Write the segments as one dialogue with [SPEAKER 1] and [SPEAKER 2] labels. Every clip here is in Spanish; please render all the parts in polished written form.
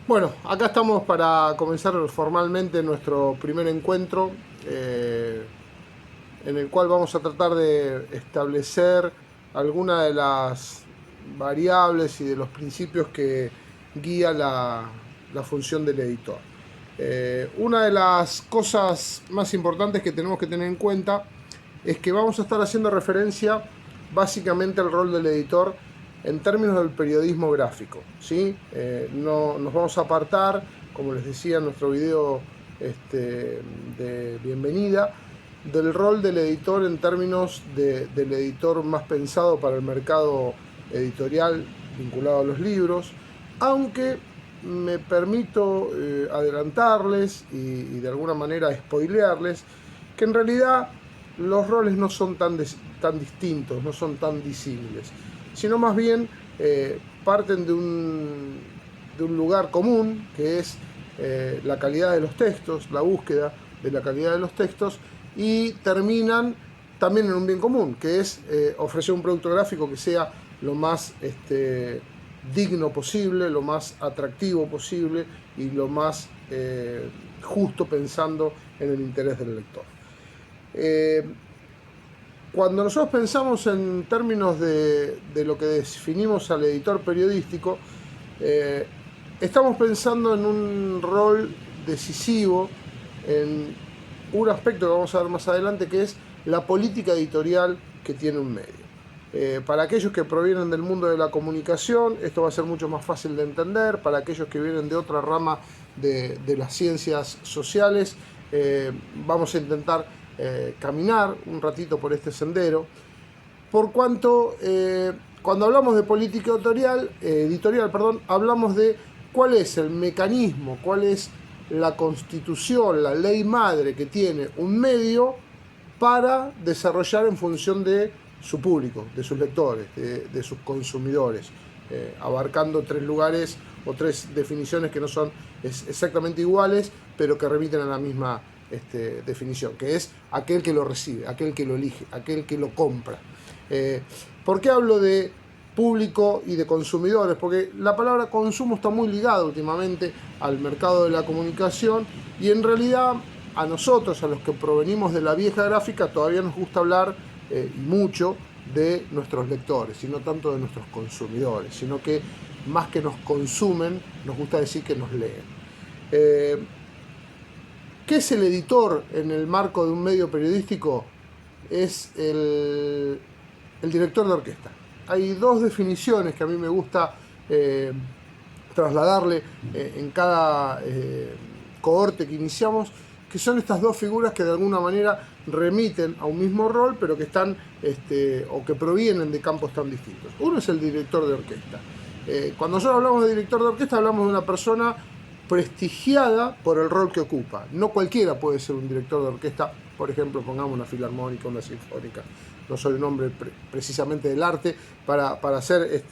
[SPEAKER 1] Bueno, acá estamos para comenzar formalmente nuestro primer encuentro, en el cual vamos a tratar de establecer algunas de las variables y de los principios que guía la función del editor. Una de las cosas más importantes que tenemos que tener en cuenta es que vamos a estar haciendo referencia básicamente al rol del editor en términos del periodismo gráfico, ¿sí? No nos vamos a apartar, como les decía en nuestro video de bienvenida, del rol del editor en términos del editor más pensado para el mercado editorial vinculado a los libros, aunque me permito adelantarles y de alguna manera spoilearles que en realidad los roles no son tan distintos, no son tan disímiles, sino más bien parten de un lugar común, que es la calidad de los textos, la búsqueda de la calidad de los textos, y terminan también en un bien común, que es ofrecer un producto gráfico que sea lo más digno posible, lo más atractivo posible y lo más justo pensando en el interés del lector. Eh, Cuando nosotros pensamos en términos de lo que definimos al editor periodístico, eh, estamos pensando en un rol decisivo, en un aspecto que vamos a ver más adelante, que es la política editorial que tiene un medio. Para aquellos que provienen del mundo de la comunicación, esto va a ser mucho más fácil de entender. Para aquellos que vienen de otra rama de las ciencias sociales, vamos a intentar caminar un ratito por este sendero, por cuanto cuando hablamos de política editorial, hablamos de cuál es el mecanismo, cuál es la constitución, la ley madre que tiene un medio para desarrollar en función de su público, de sus lectores, de sus consumidores, abarcando tres lugares o tres definiciones que no son exactamente iguales, pero que remiten a la misma definición, que es aquel que lo recibe, aquel que lo elige, aquel que lo compra. ¿Por qué hablo de público y de consumidores? Porque la palabra consumo está muy ligada últimamente al mercado de la comunicación, y en realidad a nosotros, a los que provenimos de la vieja gráfica, todavía nos gusta hablar y mucho de nuestros lectores, y no tanto de nuestros consumidores, sino que más que nos consumen, nos gusta decir que nos leen. ¿Qué es el editor en el marco de un medio periodístico? Es el director de orquesta. Hay dos definiciones que a mí me gusta trasladarle en cada cohorte que iniciamos, que son estas dos figuras que de alguna manera remiten a un mismo rol, pero que están o que provienen de campos tan distintos. Uno es el director de orquesta. Cuando nosotros hablamos de director de orquesta, hablamos de una persona prestigiada por el rol que ocupa. No cualquiera puede ser un director de orquesta, por ejemplo, pongamos una filarmónica, una sinfónica. No soy un hombre precisamente del arte para hacer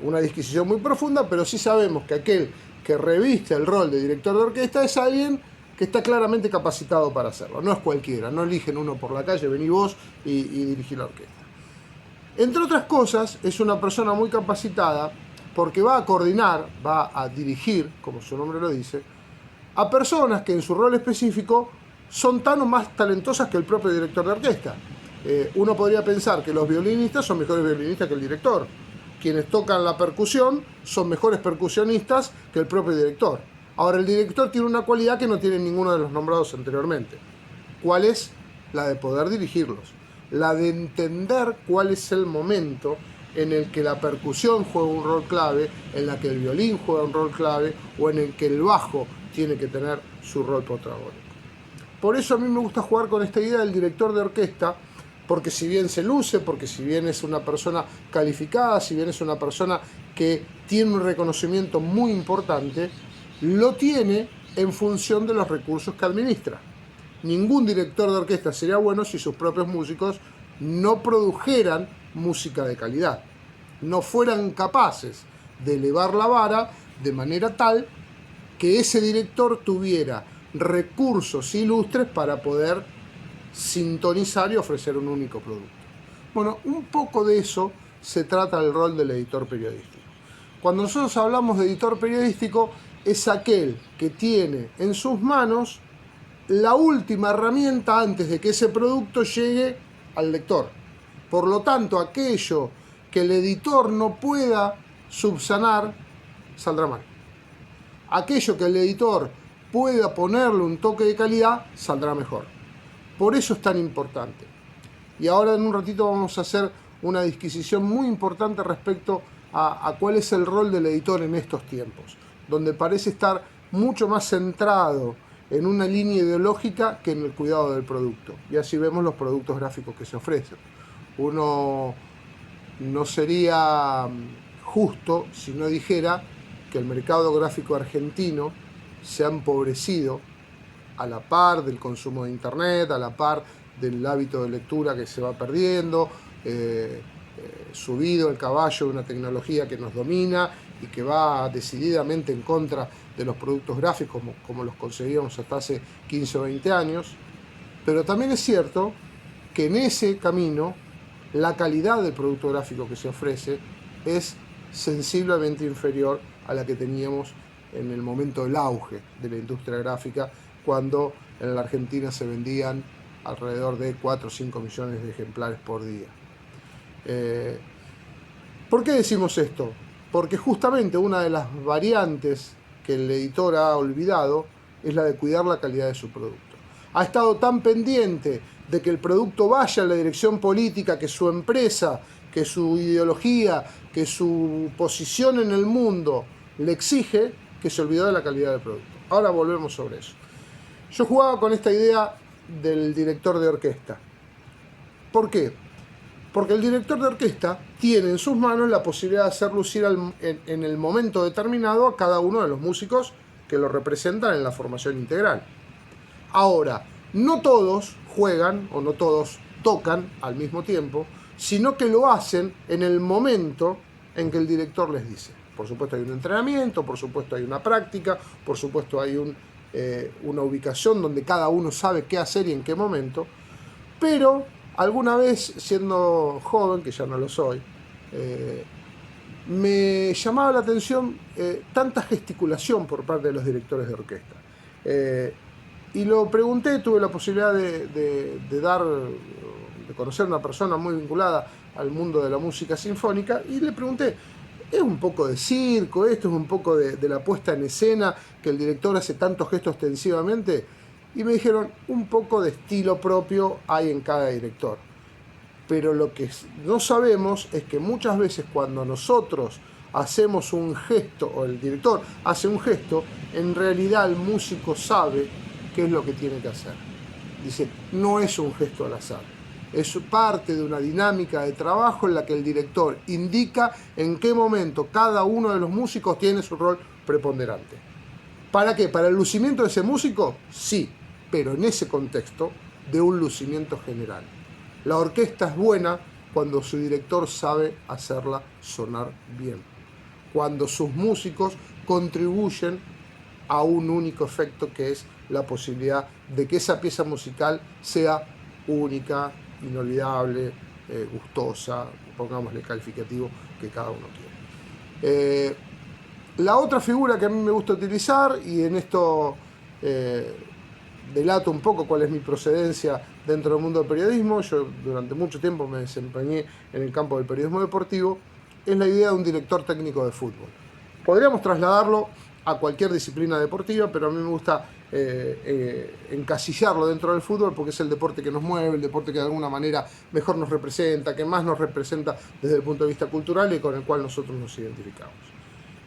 [SPEAKER 1] una disquisición muy profunda, pero sí sabemos que aquel que reviste el rol de director de orquesta es alguien que está claramente capacitado para hacerlo. No es cualquiera, no eligen uno por la calle, vení vos y dirigí la orquesta. Entre otras cosas, es una persona muy capacitada porque va a coordinar, va a dirigir, como su nombre lo dice, a personas que en su rol específico son tan o más talentosas que el propio director de orquesta. Uno podría pensar que los violinistas son mejores violinistas que el director. Quienes tocan la percusión son mejores percusionistas que el propio director. Ahora, el director tiene una cualidad que no tiene ninguno de los nombrados anteriormente. ¿Cuál es? La de poder dirigirlos. La de entender cuál es el momento en el que la percusión juega un rol clave, en la que el violín juega un rol clave, o en el que el bajo tiene que tener su rol protagónico. Por eso a mí me gusta jugar con esta idea del director de orquesta, porque si bien se luce, porque si bien es una persona calificada, si bien es una persona que tiene un reconocimiento muy importante, lo tiene en función de los recursos que administra. Ningún director de orquesta sería bueno si sus propios músicos no produjeran música de calidad, no fueran capaces de elevar la vara de manera tal que ese director tuviera recursos ilustres para poder sintonizar y ofrecer un único producto. Bueno, un poco de eso se trata el rol del editor periodístico. Cuando nosotros hablamos de editor periodístico, es aquel que tiene en sus manos la última herramienta antes de que ese producto llegue al lector. Por lo tanto, aquello que el editor no pueda subsanar saldrá mal. Aquello que el editor pueda ponerle un toque de calidad saldrá mejor. Por eso es tan importante. Y ahora en un ratito vamos a hacer una disquisición muy importante respecto a cuál es el rol del editor en estos tiempos, donde parece estar mucho más centrado en una línea ideológica que en el cuidado del producto. Y así vemos los productos gráficos que se ofrecen. Uno no sería justo si no dijera que el mercado gráfico argentino se ha empobrecido a la par del consumo de internet, a la par del hábito de lectura que se va perdiendo, subido el caballo de una tecnología que nos domina y que va decididamente en contra de los productos gráficos como los conseguíamos hasta hace 15 o 20 años. Pero también es cierto que en ese camino la calidad del producto gráfico que se ofrece es sensiblemente inferior a la que teníamos en el momento del auge de la industria gráfica, cuando en la Argentina se vendían alrededor de 4 o 5 millones de ejemplares por día. ¿Por qué decimos esto? Porque justamente una de las variantes que el editor ha olvidado es la de cuidar la calidad de su producto. Ha estado tan pendiente de que el producto vaya en la dirección política que su empresa, que su ideología, que su posición en el mundo le exige, que se olvidó de la calidad del producto. Ahora volvemos sobre eso. Yo jugaba con esta idea del director de orquesta. ¿Por qué? Porque el director de orquesta tiene en sus manos la posibilidad de hacer lucir en el momento determinado a cada uno de los músicos que lo representan en la formación integral. Ahora, no todos juegan o no todos tocan al mismo tiempo, sino que lo hacen en el momento en que el director les dice. Por supuesto hay un entrenamiento, por supuesto hay una práctica, por supuesto hay una ubicación donde cada uno sabe qué hacer y en qué momento, pero alguna vez, siendo joven, que ya no lo soy, me llamaba la atención tanta gesticulación por parte de los directores de orquesta. Y lo pregunté, tuve la posibilidad de conocer a una persona muy vinculada al mundo de la música sinfónica, y le pregunté, ¿es un poco de circo esto? ¿Es un poco de la puesta en escena que el director hace tantos gestos extensivamente? Y me dijeron, un poco de estilo propio hay en cada director. Pero lo que no sabemos es que muchas veces cuando nosotros hacemos un gesto, o el director hace un gesto, en realidad el músico sabe qué es lo que tiene que hacer. Dice, no es un gesto al azar. Es parte de una dinámica de trabajo en la que el director indica en qué momento cada uno de los músicos tiene su rol preponderante. ¿Para qué? ¿Para el lucimiento de ese músico? Sí, pero en ese contexto de un lucimiento general. La orquesta es buena cuando su director sabe hacerla sonar bien, cuando sus músicos contribuyen a un único efecto, que es la posibilidad de que esa pieza musical sea única, inolvidable, gustosa, pongámosle el calificativo que cada uno quiere. La otra figura que a mí me gusta utilizar, y en esto delato un poco cuál es mi procedencia dentro del mundo del periodismo, yo durante mucho tiempo me desempeñé en el campo del periodismo deportivo, es la idea de un director técnico de fútbol. Podríamos trasladarlo a cualquier disciplina deportiva, pero a mí me gusta encasillarlo dentro del fútbol porque es el deporte que nos mueve, el deporte que de alguna manera mejor nos representa, que más nos representa desde el punto de vista cultural y con el cual nosotros nos identificamos.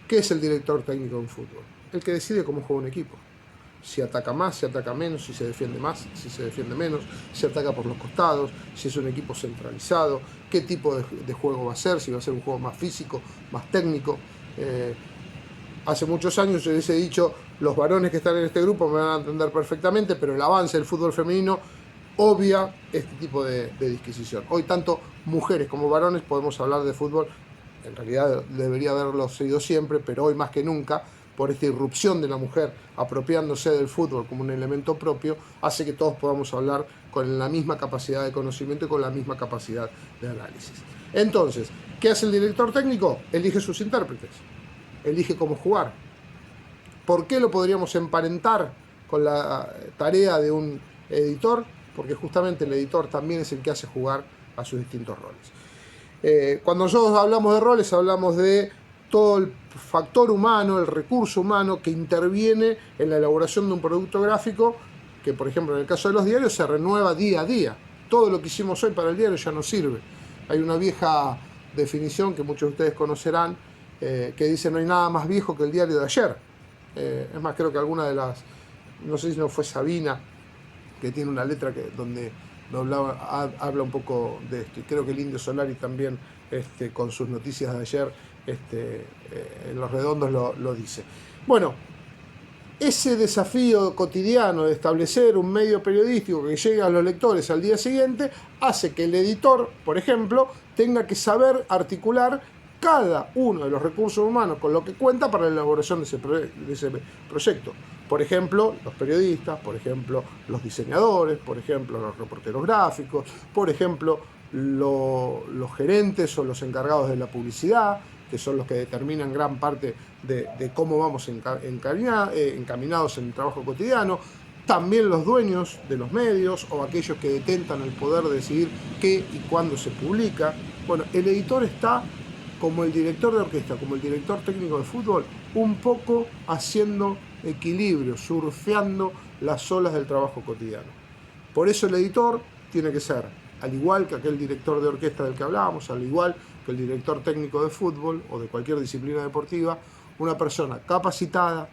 [SPEAKER 1] ¿Qué es el director técnico en fútbol? El que decide cómo juega un equipo. Si ataca más, si ataca menos, si se defiende más, si se defiende menos, si ataca por los costados, si es un equipo centralizado, qué tipo de juego va a ser, si va a ser un juego más físico, más técnico. Hace muchos años yo les he dicho, los varones que están en este grupo me van a entender perfectamente, pero el avance del fútbol femenino obvia este tipo de disquisición. Hoy tanto mujeres como varones podemos hablar de fútbol, en realidad debería haberlo sido siempre, pero hoy más que nunca, por esta irrupción de la mujer apropiándose del fútbol como un elemento propio, hace que todos podamos hablar con la misma capacidad de conocimiento y con la misma capacidad de análisis. Entonces, ¿qué hace el director técnico? Elige sus intérpretes, elige cómo jugar, ¿Por qué lo podríamos emparentar con la tarea de un editor? Porque justamente el editor también es el que hace jugar a sus distintos roles. Cuando nosotros hablamos de roles, hablamos de todo el factor humano, el recurso humano que interviene en la elaboración de un producto gráfico, que por ejemplo en el caso de los diarios se renueva día a día. Todo lo que hicimos hoy para el diario ya no sirve. Hay una vieja definición que muchos de ustedes conocerán, que dice: no hay nada más viejo que el diario de ayer. Es más, creo que alguna de las, no sé si no fue Sabina, que tiene una letra donde habla un poco de esto, y creo que el Indio Solari también, con sus noticias de ayer, en Los Redondos lo dice. Bueno, ese desafío cotidiano de establecer un medio periodístico que llegue a los lectores al día siguiente hace que el editor, por ejemplo, tenga que saber articular cada uno de los recursos humanos con lo que cuenta para la elaboración de ese proyecto. Por ejemplo, los periodistas, por ejemplo, los diseñadores, por ejemplo, los reporteros gráficos, por ejemplo, los gerentes o los encargados de la publicidad, que son los que determinan gran parte de cómo vamos encaminados en el trabajo cotidiano. También los dueños de los medios o aquellos que detentan el poder de decidir qué y cuándo se publica. Bueno, el editor está como el director de orquesta, como el director técnico de fútbol, un poco haciendo equilibrio, surfeando las olas del trabajo cotidiano. Por eso el editor tiene que ser, al igual que aquel director de orquesta del que hablábamos, al igual que el director técnico de fútbol o de cualquier disciplina deportiva, una persona capacitada,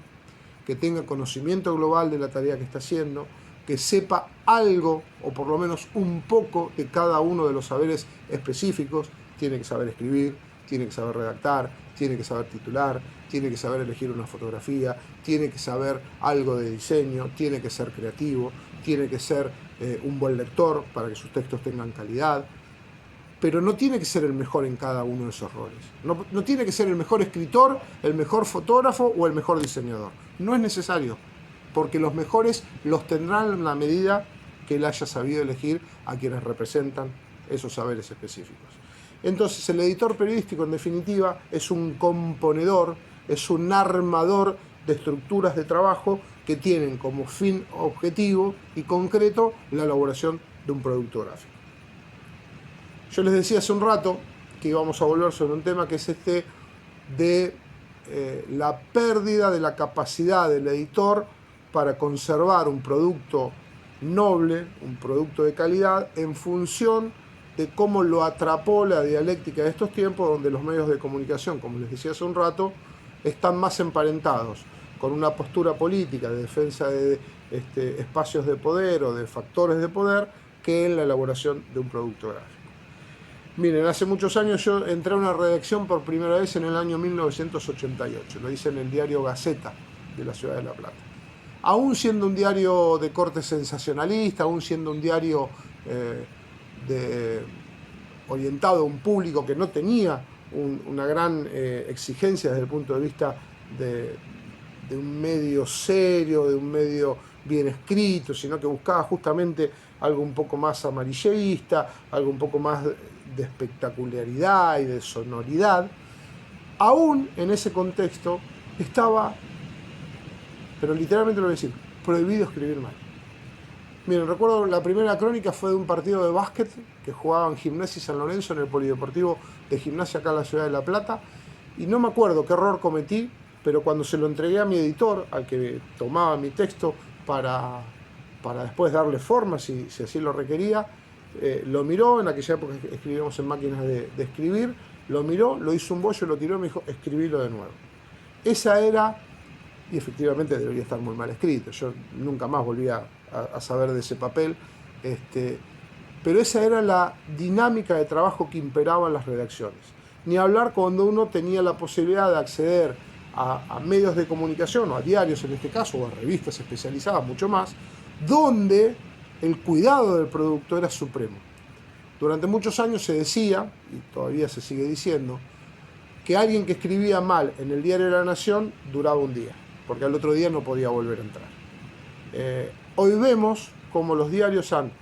[SPEAKER 1] que tenga conocimiento global de la tarea que está haciendo, que sepa algo o por lo menos un poco de cada uno de los saberes específicos. Tiene que saber escribir, tiene que saber redactar, tiene que saber titular, tiene que saber elegir una fotografía, tiene que saber algo de diseño, tiene que ser creativo, tiene que ser un buen lector para que sus textos tengan calidad, pero no tiene que ser el mejor en cada uno de esos roles. No tiene que ser el mejor escritor, el mejor fotógrafo o el mejor diseñador. No es necesario, porque los mejores los tendrán en la medida que él haya sabido elegir a quienes representan esos saberes específicos. Entonces el editor periodístico, en definitiva, es un componedor, es un armador de estructuras de trabajo que tienen como fin objetivo y concreto la elaboración de un producto gráfico. Yo les decía hace un rato que íbamos a volver sobre un tema que es de la pérdida de la capacidad del editor para conservar un producto noble, un producto de calidad, en función de cómo lo atrapó la dialéctica de estos tiempos, donde los medios de comunicación, como les decía hace un rato, están más emparentados con una postura política de defensa de espacios de poder o de factores de poder, que en la elaboración de un producto gráfico. Miren, hace muchos años yo entré a una redacción por primera vez en el año 1988, lo hice en el diario Gaceta de la Ciudad de La Plata. Aún siendo un diario de corte sensacionalista, aún siendo un diario orientado a un público que no tenía una gran exigencia desde el punto de vista de un medio serio, de un medio bien escrito, sino que buscaba justamente algo un poco más amarillista, algo un poco más de espectacularidad y de sonoridad. Aún en ese contexto estaba, pero literalmente lo voy a decir, prohibido escribir mal. Miren, recuerdo la primera crónica fue de un partido de básquet que jugaban Gimnasia y San Lorenzo en el polideportivo de Gimnasia acá en la Ciudad de La Plata, y no me acuerdo qué error cometí, pero cuando se lo entregué a mi editor, al que tomaba mi texto para después darle forma si así lo requería, lo miró. En aquella época escribíamos en máquinas de escribir, lo miró, lo hizo un bollo, lo tiró y me dijo: escribilo de nuevo. Esa era, y efectivamente debería estar muy mal escrito, yo nunca más volví a saber de ese papel, pero esa era la dinámica de trabajo que imperaba en las redacciones. Ni hablar cuando uno tenía la posibilidad de acceder a medios de comunicación, o a diarios en este caso, o a revistas especializadas mucho más, donde el cuidado del producto era supremo. Durante muchos años se decía, y todavía se sigue diciendo, que alguien que escribía mal en el diario de La Nación duraba un día, porque al otro día no podía volver a entrar. Hoy vemos cómo los diarios han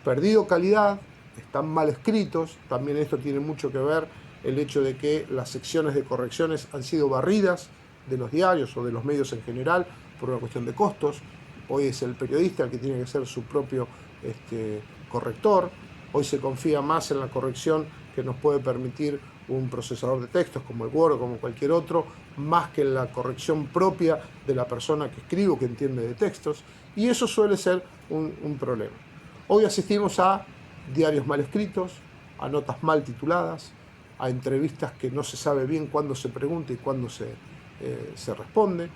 [SPEAKER 1] perdido calidad, están mal escritos. También esto tiene mucho que ver el hecho de que las secciones de correcciones han sido barridas de los diarios o de los medios en general por una cuestión de costos. Hoy es el periodista el que tiene que ser su propio corrector. Hoy se confía más en la corrección que nos puede permitir un procesador de textos como el Word o como cualquier otro, más que en la corrección propia de la persona que escribe o que entiende de textos, y eso suele ser un problema. Hoy asistimos a diarios mal escritos, a notas mal tituladas, a entrevistas que no se sabe bien cuándo se pregunta y cuándo se responde,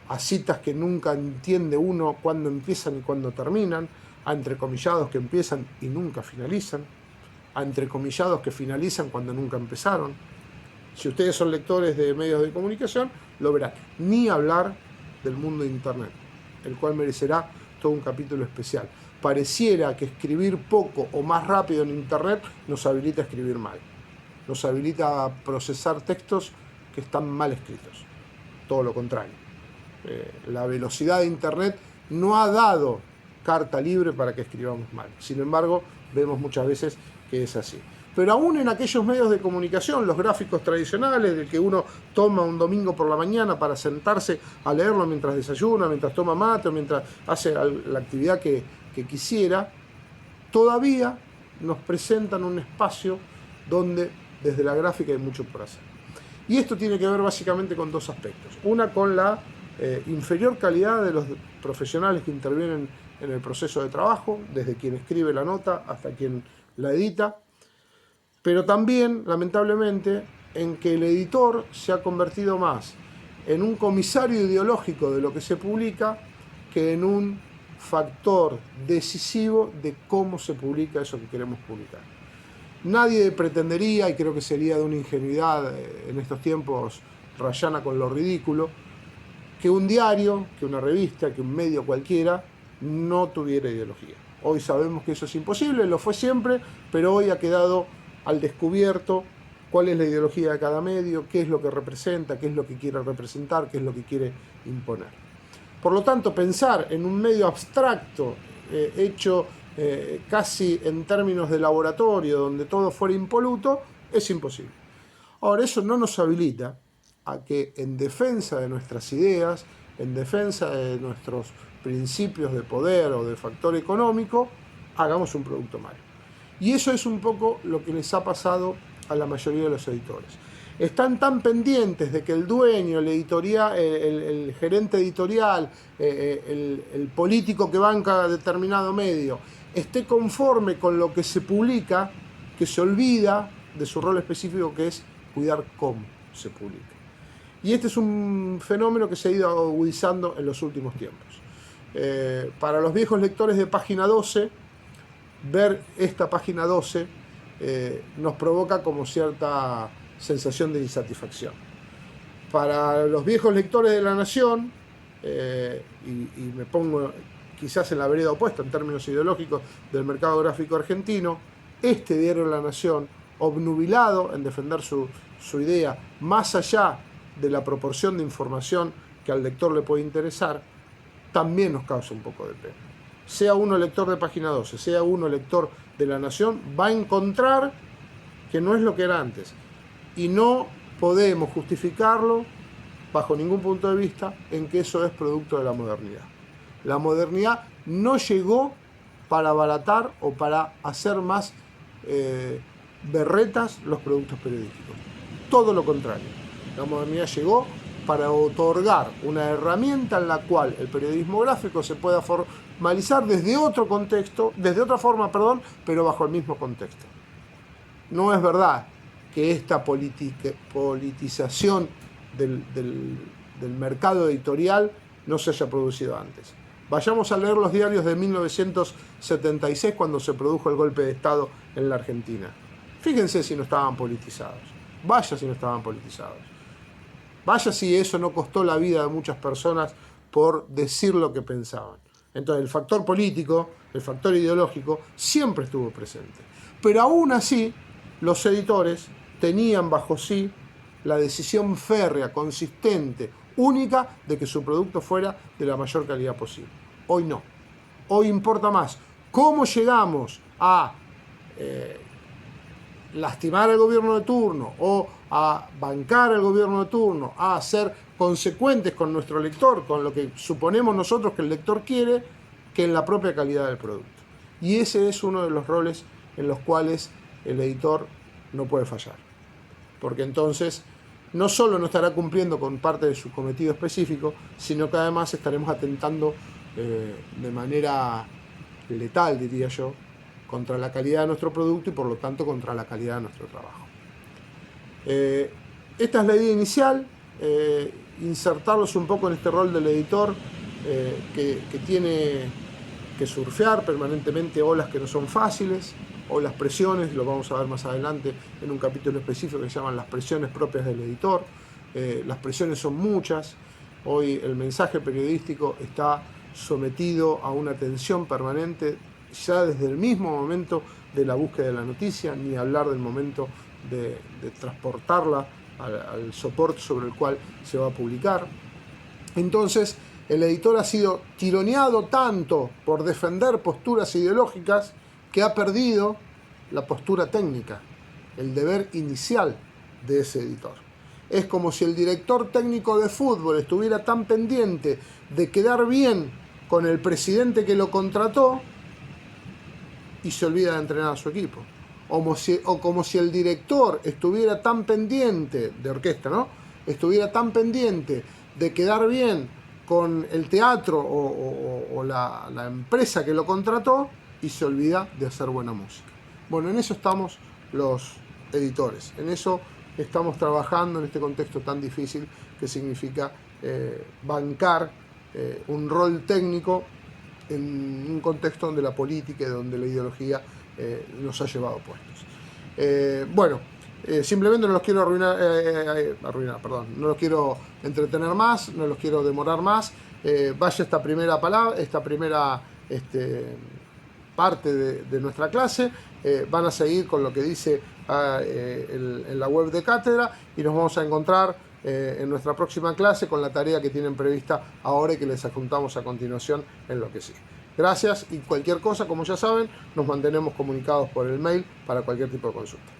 [SPEAKER 1] a citas que nunca entiende uno cuándo empiezan y cuándo terminan, a entrecomillados que empiezan y nunca finalizan, a entrecomillados que finalizan cuando nunca empezaron. Si ustedes son lectores de medios de comunicación, lo verán. Ni hablar del mundo de Internet, el cual merecerá todo un capítulo especial. Pareciera que escribir poco o más rápido en Internet nos habilita a escribir mal. Nos habilita a procesar textos que están mal escritos. Todo lo contrario. La velocidad de Internet no ha dado carta libre para que escribamos mal. Sin embargo, vemos muchas veces que es así. Pero aún en aquellos medios de comunicación, los gráficos tradicionales, del que uno toma un domingo por la mañana para sentarse a leerlo mientras desayuna, mientras toma mate o mientras hace la actividad que quisiera, todavía nos presentan un espacio donde desde la gráfica hay mucho por hacer. Y esto tiene que ver básicamente con dos aspectos. Una, con la inferior calidad de los profesionales que intervienen en el proceso de trabajo, desde quien escribe la nota hasta quien la edita, pero también, lamentablemente, en que el editor se ha convertido más en un comisario ideológico de lo que se publica que en un factor decisivo de cómo se publica eso que queremos publicar. Nadie pretendería, y creo que sería de una ingenuidad en estos tiempos rayana con lo ridículo, que un diario, que una revista, que un medio cualquiera no tuviera ideología. Hoy sabemos que eso es imposible, lo fue siempre, pero hoy ha quedado al descubierto cuál es la ideología de cada medio, qué es lo que representa, qué es lo que quiere representar, qué es lo que quiere imponer. Por lo tanto, pensar en un medio abstracto, hecho casi en términos de laboratorio, donde todo fuera impoluto, es imposible. Ahora, eso no nos habilita a que en defensa de nuestras ideas, en defensa de nuestros principios de poder o de factor económico, hagamos un producto malo. Y eso es un poco lo que les ha pasado a la mayoría de los editores. Están tan pendientes de que el dueño, el editorial, el gerente editorial, el político que banca determinado medio, esté conforme con lo que se publica, que se olvida de su rol específico, que es cuidar cómo se publica. Y este es un fenómeno que se ha ido agudizando en los últimos tiempos. Para los viejos lectores de Página 12, ver esta Página 12 nos provoca como cierta sensación de insatisfacción. Para los viejos lectores de La Nación, y me pongo quizás en la vereda opuesta en términos ideológicos del mercado gráfico argentino, este diario La Nación, obnubilado en defender su idea, más allá de la proporción de información que al lector le puede interesar, también nos causa un poco de pena. Sea uno lector de Página 12, sea uno lector de La Nación, va a encontrar que no es lo que era antes. Y no podemos justificarlo, bajo ningún punto de vista, en que eso es producto de la modernidad. La modernidad no llegó para abaratar o para hacer más berretas los productos periodísticos. Todo lo contrario. La modernidad llegó para otorgar una herramienta en la cual el periodismo gráfico se pueda formalizar desde otro contexto, desde otra forma, pero bajo el mismo contexto. No es verdad que esta politización del mercado editorial no se haya producido antes. Vayamos a leer los diarios de 1976, cuando se produjo el golpe de Estado en la Argentina. Fíjense si no estaban politizados. Vaya si no estaban politizados. Vaya si eso no costó la vida de muchas personas por decir lo que pensaban. Entonces el factor político, el factor ideológico, siempre estuvo presente. Pero aún así, los editores tenían bajo sí la decisión férrea, consistente, única, de que su producto fuera de la mayor calidad posible. Hoy no. Hoy importa más cómo llegamos a lastimar al gobierno de turno o a bancar al gobierno de turno, a ser consecuentes con nuestro lector, con lo que suponemos nosotros que el lector quiere, que en la propia calidad del producto. Y ese es uno de los roles en los cuales el editor no puede fallar. Porque entonces no solo no estará cumpliendo con parte de su cometido específico, sino que además estaremos atentando de manera letal, diría yo, contra la calidad de nuestro producto y por lo tanto contra la calidad de nuestro trabajo. Esta es la idea inicial, insertarlos un poco en este rol del editor que tiene que surfear permanentemente olas que no son fáciles, o las presiones, lo vamos a ver más adelante en un capítulo específico que se llaman las presiones propias del editor. Las presiones son muchas, hoy el mensaje periodístico está sometido a una tensión permanente ya desde el mismo momento de la búsqueda de la noticia, ni hablar del momento de transportarla al soporte sobre el cual se va a publicar. Entonces, el editor ha sido tironeado tanto por defender posturas ideológicas que ha perdido la postura técnica, el deber inicial de ese editor. Es como si el director técnico de fútbol estuviera tan pendiente de quedar bien con el presidente que lo contrató y se olvida de entrenar a su equipo. O como si el director estuviera tan pendiente, de orquesta, ¿no? Estuviera tan pendiente de quedar bien con el teatro o la empresa que lo contrató y se olvida de hacer buena música. Bueno, en eso estamos los editores, en eso estamos trabajando en este contexto tan difícil que significa bancar un rol técnico en un contexto donde la política y donde la ideología nos ha llevado puestos. Simplemente no los quiero no los quiero entretener más, no los quiero demorar más. Vaya esta primera parte de nuestra clase. Van a seguir con lo que dice en la web de Cátedra y nos vamos a encontrar en nuestra próxima clase con la tarea que tienen prevista ahora y que les adjuntamos a continuación en lo que sigue. Gracias y cualquier cosa, como ya saben, nos mantenemos comunicados por el mail para cualquier tipo de consulta.